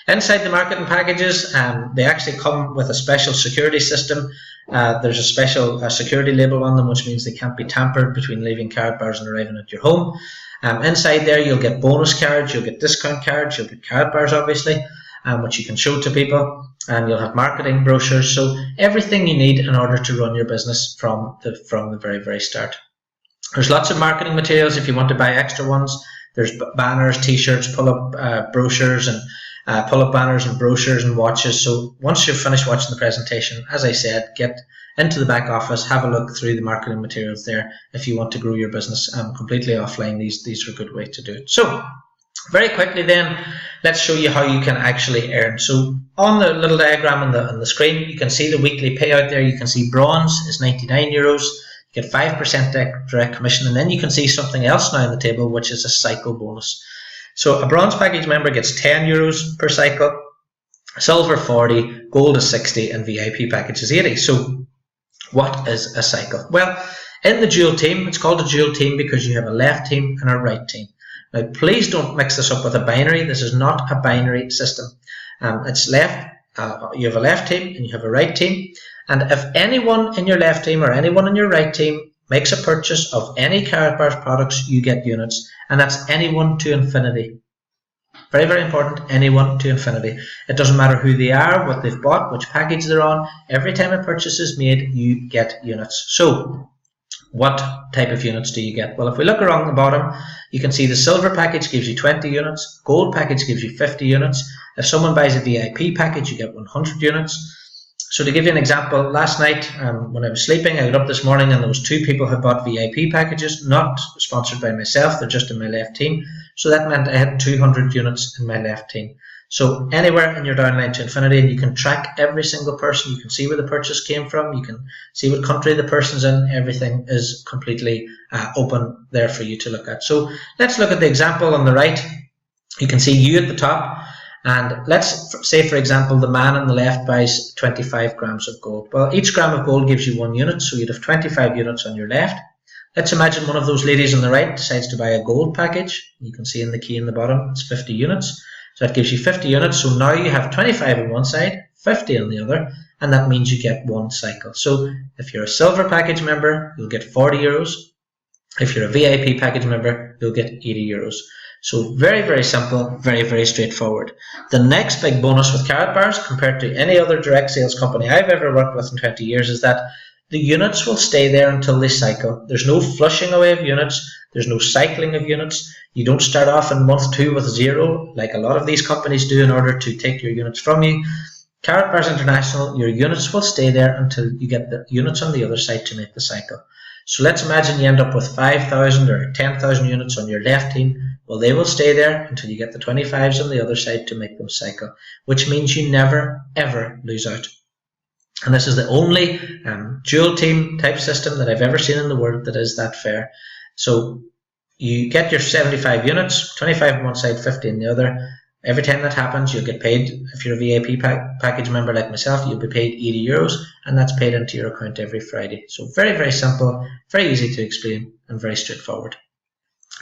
Inside the marketing packages, they actually come with a special security system. There's a special security label on them, which means they can't be tampered between leaving Karatbars and arriving at your home. Inside there, you'll get bonus cards, you'll get discount cards, you'll get Karatbars, obviously, which you can show to people, and you'll have marketing brochures. So everything you need in order to run your business from the very, very start. There's lots of marketing materials if you want to buy extra ones. There's banners, t-shirts, pull-up brochures, and pull-up banners and brochures and watches. So once you've finished watching the presentation, as I said, get into the back office, have a look through the marketing materials there if you want to grow your business completely offline. These are a good way to do it. So very quickly then, let's show you how you can actually earn. So on the little diagram on the screen, you can see the weekly payout there. You can see bronze is €99. You get 5% direct commission, and then you can see something else now on the table, which is a cycle bonus. So a bronze package member gets €10 per cycle, silver 40, gold is 60, and VIP package is 80. So what is a cycle? Well, in the dual team, it's called a dual team because you have a left team and a right team. Now, please don't mix this up with a binary. This is not a binary system. It's left. You have a left team and you have a right team. And if anyone in your left team or anyone in your right team makes a purchase of any Karatbars products, you get units. And that's anyone to infinity. Very, very important, anyone to infinity. It doesn't matter who they are, what they've bought, which package they're on. Every time a purchase is made, you get units. So what type of units do you get? Well, if we look around the bottom, you can see the silver package gives you 20 units, gold package gives you 50 units. If someone buys a VIP package, you get 100 units. So to give you an example, last night when I was sleeping, I got up this morning and there was 2 people who bought VIP packages, not sponsored by myself, they're just in my left team. So that meant I had 200 units in my left team. So anywhere in your downline to infinity, and you can track every single person. You can see where the purchase came from. You can see what country the person's in. Everything is completely open there for you to look at. So let's look at the example on the right. You can see you at the top. And let's say, for example, the man on the left buys 25 grams of gold. Well, each gram of gold gives you 1 unit, so you'd have 25 units on your left. Let's imagine one of those ladies on the right decides to buy a gold package. You can see in the key in the bottom, it's 50 units. So that gives you 50 units. So now you have 25 on one side, 50 on the other, and that means you get 1 cycle. So if you're a silver package member, you'll get €40. If you're a VIP package member, you'll get €80. So very, very simple, very, very straightforward. The next big bonus with Karatbars, compared to any other direct sales company I've ever worked with in 20 years, is that the units will stay there until they cycle. There's no flushing away of units. There's no cycling of units. You don't start off in month 2 with 0, like a lot of these companies do in order to take your units from you. Karatbars International, your units will stay there until you get the units on the other side to make the cycle. So let's imagine you end up with 5,000 or 10,000 units on your left team. Well, they will stay there until you get the 25s on the other side to make them cycle, which means you never, ever lose out. And this is the only dual team type system that I've ever seen in the world that is that fair. So you get your 75 units, 25 on one side, 50 on the other. Every time that happens, you'll get paid. If you're a VIP package member like myself, you'll be paid €80, and that's paid into your account every Friday. So very, very simple, very easy to explain, and very straightforward.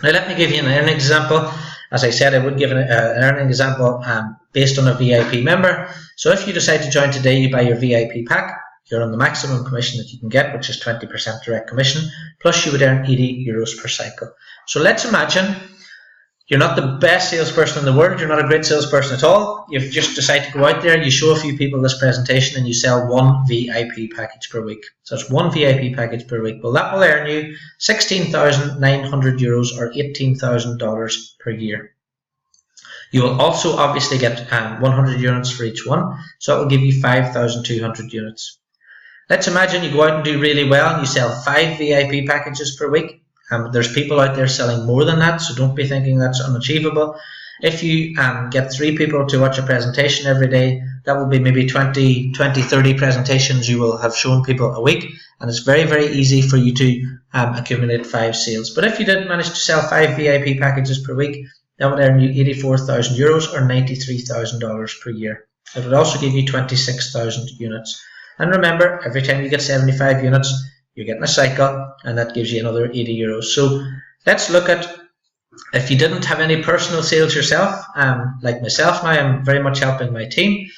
Now let me give you an earning example. As I said, I would give an earning example based on a VIP member. So if you decide to join today, you buy your VIP pack, you're on the maximum commission that you can get, which is 20% direct commission, plus you would earn €80 per cycle. So let's imagine you're not the best salesperson in the world, you're not a great salesperson at all, you've just decided to go out there, you show a few people this presentation and you sell 1 VIP package per week. So it's 1 VIP package per week. Well, that will earn you €16,900 or $18,000 per year. You will also obviously get 100 units for each one, so it will give you 5,200 units. Let's imagine you go out and do really well and you sell 5 VIP packages per week. There's people out there selling more than that, so don't be thinking that's unachievable. If you get 3 people to watch a presentation every day, that will be maybe 20, 30 presentations you will have shown people a week, and it's very, very easy for you to accumulate 5 sales. But if you did manage to sell 5 VIP packages per week, that would earn you €84,000 or $93,000 per year. It would also give you 26,000 units. And remember, every time you get 75 units, you're getting a cycle, and that gives you another €80. So let's look at, if you didn't have any personal sales yourself, like myself now, I'm very much helping my team,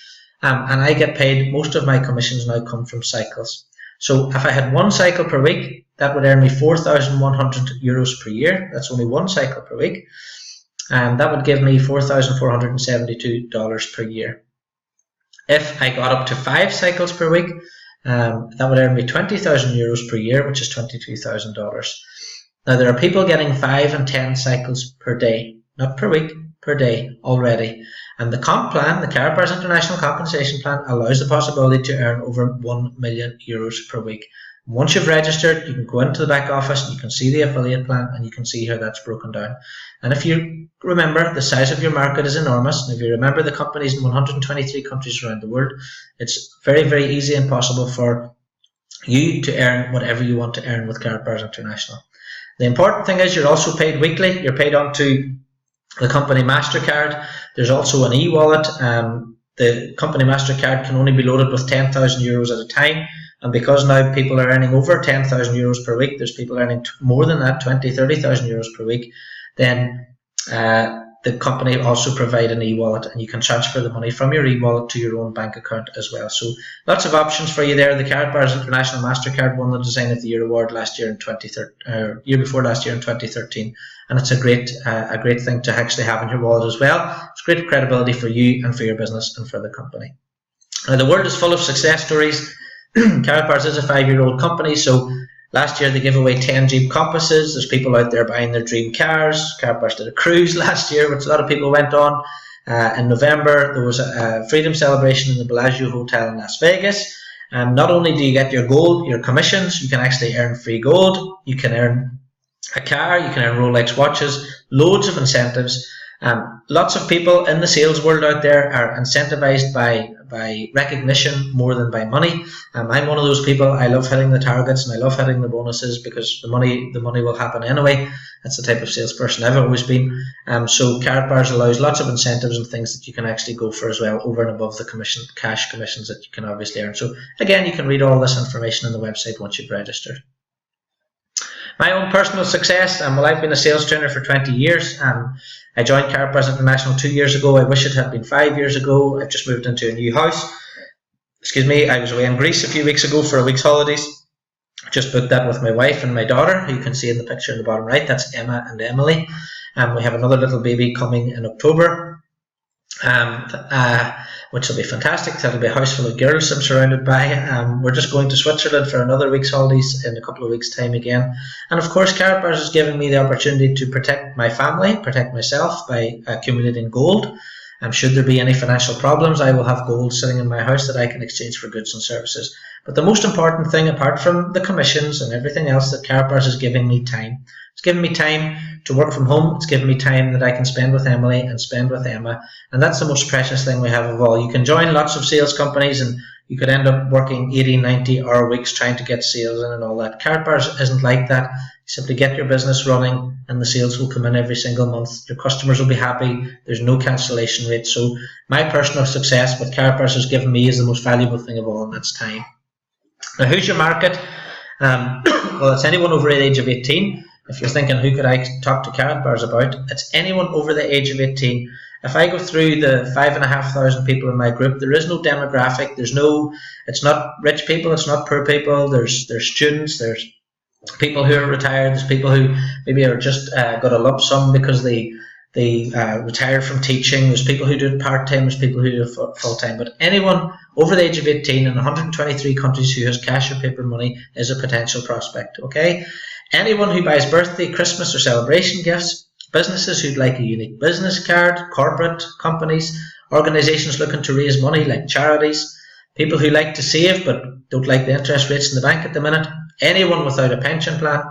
and I get paid, most of my commissions now come from cycles. So if I had 1 cycle per week, that would earn me €4,100 per year. That's only 1 cycle per week. And that would give me $4,472 per year. If I got up to 5 cycles per week, that would earn me €20,000 per year, which is $22,000. Now there are people getting 5 and 10 cycles per day, not per week, per day already. And the comp plan, the Karatbars International Compensation Plan, allows the possibility to earn over €1 million per week. Once you've registered, you can go into the back office and you can see the affiliate plan and you can see how that's broken down. And if you remember, the size of your market is enormous. And if you remember the companies in 123 countries around the world, it's very, very easy and possible for you to earn whatever you want to earn with Karatbars International. The important thing is you're also paid weekly. You're paid onto the company MasterCard. There's also an e-wallet. The company MasterCard can only be loaded with €10,000 at a time. And because now people are earning over €10,000 per week, there's people earning more than that, €20,000, €30,000 per week, then the company also provide an e-wallet, and you can transfer the money from your e-wallet to your own bank account as well. So lots of options for you there. The Karatbars International MasterCard won the Design of the Year award last year in 2013, year before last year in 2013, and it's a great thing to actually have in your wallet as well. It's great credibility for you and for your business and for the company. Now, the world is full of success stories. Karatbars is a 5-year-old company, so last year they gave away 10 Jeep Compasses. There's people out there buying their dream cars. Karatbars did a cruise last year, which a lot of people went on. In November, there was a freedom celebration in the Bellagio Hotel in Las Vegas. Not only do you get your gold, your commissions, you can actually earn free gold. You can earn a car, you can earn Rolex watches, loads of incentives. Lots of people in the sales world out there are incentivized by recognition more than by money. I'm one of those people. I love hitting the targets and I love hitting the bonuses because the money will happen anyway. That's the type of salesperson I've always been. So Karatbars allows lots of incentives and things that you can actually go for as well, over and above the cash commissions that you can obviously earn. So again, you can read all this information on the website once you've registered. My own personal success, well, I've been a sales trainer for 20 years. I joined Karatbars International 2 years ago. I wish it had been 5 years ago. I've just moved into a new house. Excuse me, I was away in Greece a few weeks ago for a week's holidays. Just booked that with my wife and my daughter, who you can see in the picture in the bottom right. That's Emma and Emily. We have another little baby coming in October, which will be fantastic. That'll be a house full of girls I'm surrounded by. We're just going to Switzerland for another week's holidays in a couple of weeks' time again. And of course, Karatbars is giving me the opportunity to protect my family, protect myself by accumulating gold. Should there be any financial problems, I will have gold sitting in my house that I can exchange for goods and services. But the most important thing, apart from the commissions and everything else, that Karatbars is giving me time. It's giving me time to work from home. It's giving me time that I can spend with Emily and spend with Emma. And that's the most precious thing we have of all. You can join lots of sales companies and you could end up working 80, 90-hour weeks trying to get sales in and all that. Karatbars isn't like that. You simply get your business running and the sales will come in every single month. Your customers will be happy. There's no cancellation rate. So my personal success, what Karatbars has given me, is the most valuable thing of all, and that's time. Now, who's your market? Well, it's anyone over the age of 18. If you're thinking, who could I talk to Karatbars about? It's anyone over the age of 18. If I go through the 5,500 people in my group, there is no demographic. It's not rich people, it's not poor people. There's students, there's people who are retired, there's people who maybe are just got a lump sum because they retired from teaching. There's people who do it part-time, there's people who do it full-time. But anyone over the age of 18 in 123 countries who has cash or paper money is a potential prospect, okay? Anyone who buys birthday, Christmas or celebration gifts, businesses who'd like a unique business card, corporate companies, organisations looking to raise money like charities, people who like to save but don't like the interest rates in the bank at the minute, anyone without a pension plan,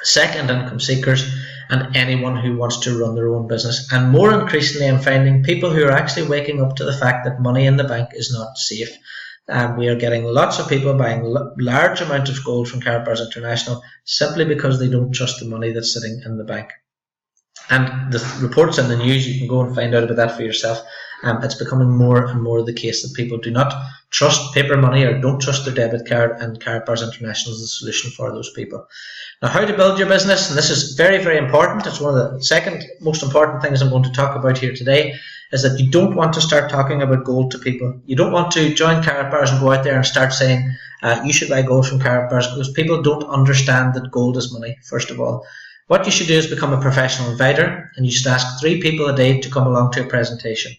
second income seekers, and anyone who wants to run their own business. And more increasingly, I'm finding people who are actually waking up to the fact that money in the bank is not safe. We are getting lots of people buying large amounts of gold from Karatbars International simply because they don't trust the money that's sitting in the bank. And the reports in the news, you can go and find out about that for yourself. It's becoming more and more the case that people do not trust paper money or don't trust their debit card, and Karatbars International is the solution for those people. Now, how to build your business, and this is very, very important. It's one of the second most important things I'm going to talk about here today, is that you don't want to start talking about gold to people. You don't want to join Karatbars and go out there and start saying, you should buy gold from Karatbars, because people don't understand that gold is money, first of all. What you should do is become a professional inviter, and you should ask 3 people a day to come along to a presentation.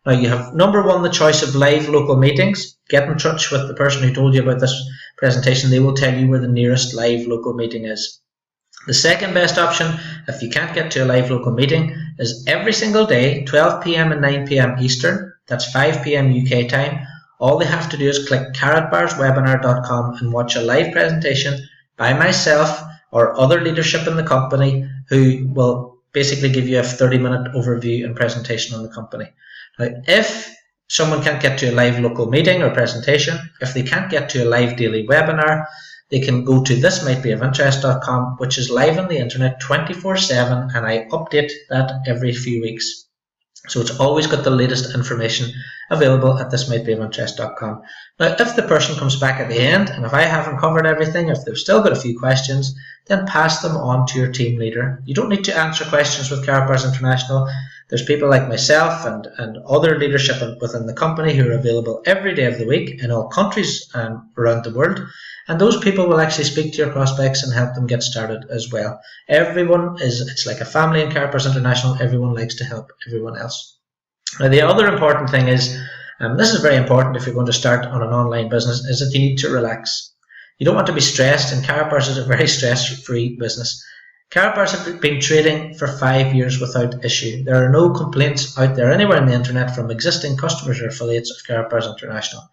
Now, you have, number 1, the choice of live local meetings. Get in touch with the person who told you about this presentation. They will tell you where the nearest live local meeting is. The second best option, if you can't get to a live local meeting, is every single day, 12 p.m. and 9 p.m. Eastern, that's 5 p.m. UK time, all they have to do is click karatbarswebinar.com and watch a live presentation by myself or other leadership in the company who will basically give you a 30-minute overview and presentation on the company. Now, if someone can't get to a live local meeting or presentation, if they can't get to a live daily webinar, they can go to thismightbeofinterest.com, which is live on the internet 24/7, and I update that every few weeks. So it's always got the latest information available at thismightbeofinterest.com. Now, if the person comes back at the end, and if I haven't covered everything, if they've still got a few questions, then pass them on to your team leader. You don't need to answer questions with Karatbars International. There's people like myself and other leadership within the company who are available every day of the week in all countries around the world. And those people will actually speak to your prospects and help them get started as well. It's like a family in Karatbars International. Everyone likes to help everyone else. Now, the other important thing is, this is very important if you're going to start on an online business, is that you need to relax. You don't want to be stressed, and Karatbars is a very stress-free business. Karatbars have been trading for 5 years without issue. There are no complaints out there anywhere on the internet from existing customers or affiliates of Karatbars International.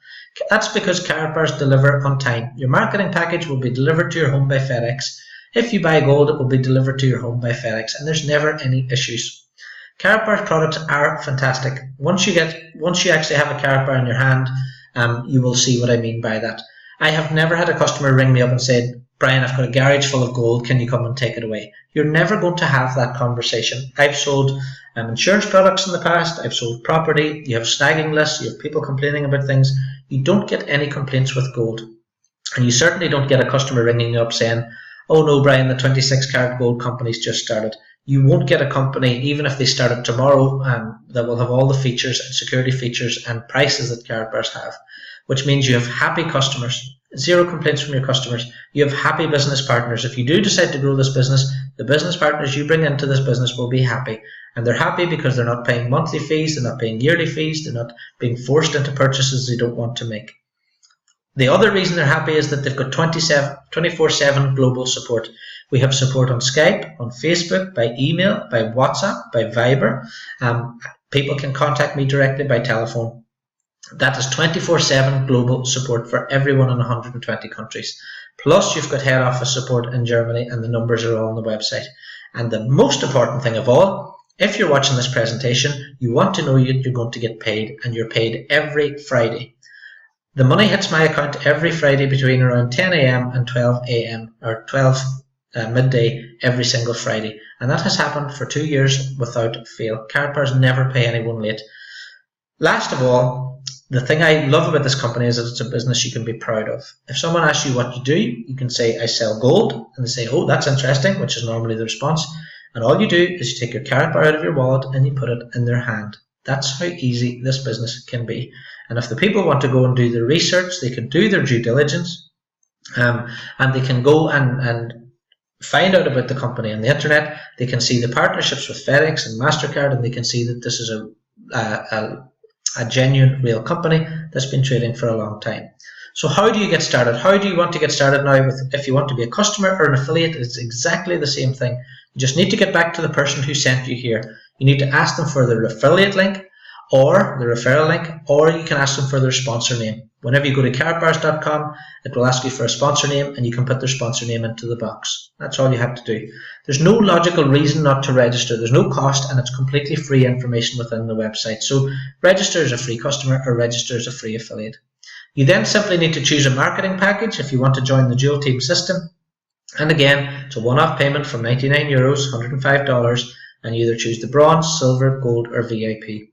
That's because Karatbars deliver on time. Your marketing package will be delivered to your home by FedEx. If you buy gold, it will be delivered to your home by FedEx, and there's never any issues. Karatbars products are fantastic. Once you actually have a Karatbar in your hand, you will see what I mean by that. I have never had a customer ring me up and said, Brian, I've got a garage full of gold, can you come and take it away? You're never going to have that conversation. I've sold insurance products in the past, I've sold property, you have snagging lists, you have people complaining about things. You don't get any complaints with gold. And you certainly don't get a customer ringing you up saying, oh no, Brian, the 26 karat gold company's just started. You won't get a company, even if they started tomorrow, that will have all the features and security features and prices that Karatbars have, which means you have happy customers, zero complaints from your customers. You have happy business partners. If you do decide to grow this business, the business partners you bring into this business will be happy. And they're happy because they're not paying monthly fees, they're not paying yearly fees, they're not being forced into purchases they don't want to make. The other reason they're happy is that they've got 24/7 global support. We have support on Skype, on Facebook, by email, by WhatsApp, by Viber. People can contact me directly by telephone. That is 24/7 global support for everyone in 120 countries. Plus, you've got head office support in Germany, and the numbers are all on the website. And the most important thing of all, if you're watching this presentation, you want to know you're going to get paid, and you're paid every Friday. The money hits my account every Friday between around 10 a.m. and 12 a.m. or 12 midday every single Friday, and that has happened for 2 years without fail. Karatbars never pay anyone late. Last of all, the thing I love about this company is that it's a business you can be proud of. If someone asks you what you do, you can say, I sell gold, and they say, oh, that's interesting, which is normally the response. And all you do is you take your Karatbar out of your wallet and you put it in their hand. That's how easy this business can be. And if the people want to go and do their research, they can do their due diligence, and they can go and find out about the company on the internet. They can see the partnerships with FedEx and MasterCard, and they can see that this is a genuine, real company that's been trading for a long time. So how do you get started? How do you want to get started now? If you want to be a customer or an affiliate, it's exactly the same thing. You just need to get back to the person who sent you here. You need to ask them for their affiliate link or the referral link, or you can ask them for their sponsor name. Whenever you go to karatbars.com, it will ask you for a sponsor name, and you can put their sponsor name into the box. That's all you have to do. There's no logical reason not to register. There's no cost, and it's completely free information within the website. So register as a free customer or register as a free affiliate. You then simply need to choose a marketing package if you want to join the dual team system. And again, it's a one-off payment from €99, $105, and you either choose the bronze, silver, gold, or VIP.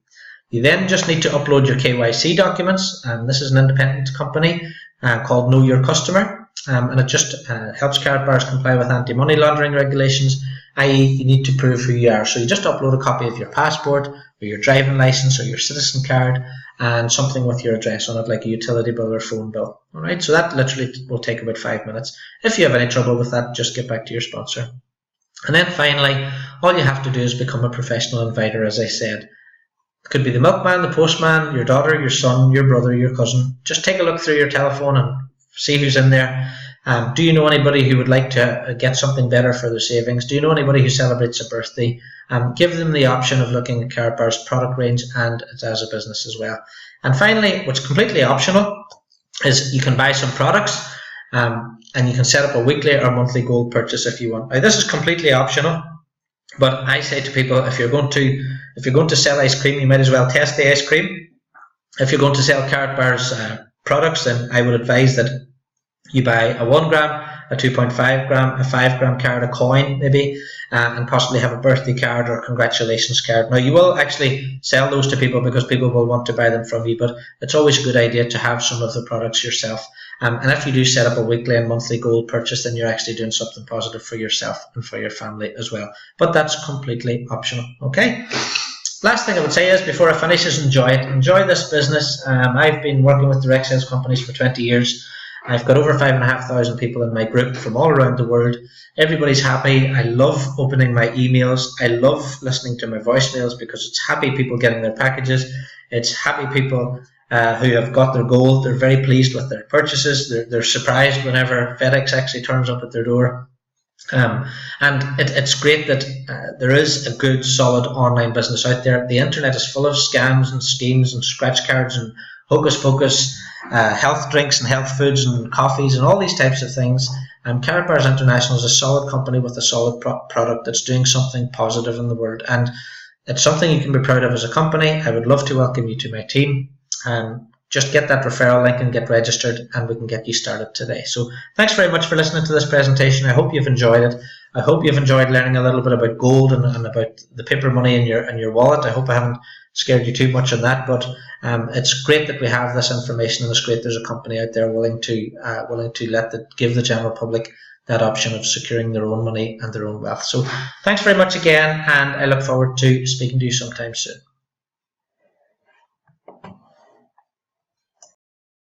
You then just need to upload your KYC documents, and this is an independent company called Know Your Customer, and it just helps Karatbars comply with anti-money laundering regulations, i.e. you need to prove who you are. So you just upload a copy of your passport, or your driving license, or your citizen card, and something with your address on it, like a utility bill or phone bill. Alright, so that literally will take about 5 minutes. If you have any trouble with that, just get back to your sponsor. And then finally, all you have to do is become a professional inviter, as I said. It could be the milkman, the postman, your daughter, your son, your brother, your cousin. Just take a look through your telephone and see who's in there. Do you know anybody who would like to get something better for their savings? Do you know anybody who celebrates a birthday? Give them the option of looking at Karatbars' product range and as a business as well. And finally, what's completely optional is you can buy some products and you can set up a weekly or monthly gold purchase if you want. Now, this is completely optional, but I say to people, if you're going to sell ice cream, you might as well test the ice cream. If you're going to sell Karatbars products, then I would advise that you buy a 1 gram, a 2.5 gram, a 5 gram card, a coin maybe, and possibly have a birthday card or a congratulations card. Now, you will actually sell those to people because people will want to buy them from you, but it's always a good idea to have some of the products yourself. And if you do set up a weekly and monthly gold purchase, then you're actually doing something positive for yourself and for your family as well. But that's completely optional, okay? Last thing I would say is, before I finish, is enjoy it. Enjoy this business. I've been working with direct sales companies for 20 years. I've got over 5,500 people in my group from all around the world. Everybody's happy. I love opening my emails. I love listening to my voicemails because it's happy people getting their packages. It's happy people who have got their gold. They're very pleased with their purchases. They're surprised whenever FedEx actually turns up at their door. And it's great that there is a good, solid online business out there. The internet is full of scams and schemes and scratch cards and hocus pocus, health drinks and health foods and coffees and all these types of things. Karatbars International is a solid company with a solid product that's doing something positive in the world, and it's something you can be proud of as a company. I would love to welcome you to my team. Just get that referral link and get registered, and we can get you started today. So thanks very much for listening to this presentation. I hope you've enjoyed it. I hope you've enjoyed learning a little bit about gold and about the paper money in your wallet. I hope I haven't scared you too much on that, but it's great that we have this information, and it's great there's a company out there willing to give the general public that option of securing their own money and their own wealth. So thanks very much again, and I look forward to speaking to you sometime soon.